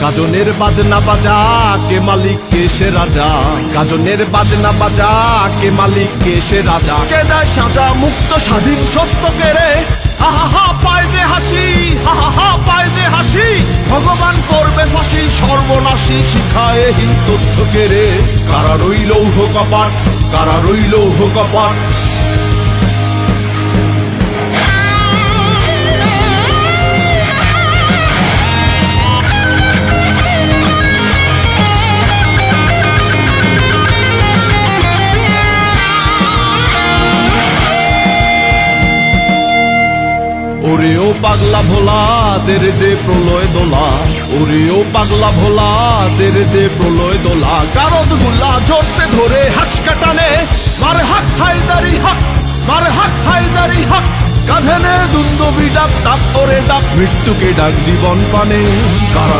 গাজনের বাজনা বাজা, কে মালিক কে সে রাজা। গাজনের বাজনা বাজা, কে মালিক কে সে রাজা। কে দেয় সাজা মুক্ত স্বাধীন সত্য কে রে, আহা হা পায় যে হাসি, আহা হা পায় যে হাসি। ভগবান করবে ফাঁসি সর্বনাশী, শিখায় হীন তথ্য কে রে। কারা রইল লৌহ কপাট, কারা রইল লৌহ কপাট। ওরে ও পাগলা ভোলা, দেরে দে প্রলয় দোলা। ওরে ও পাগলা ভোলা, দেরে দে প্রলয় দোলা। গারদ গুলা জোরসে ধরে হাঁচকা টানে, মারে হাক হায়দারি হাক, মারে হাক হায়দারি হাক। কাঁধে নে দুন্দবি ডাক, ডাক ওরে ডাক, মৃত্যুকে ডাক জীবন পানে। কারা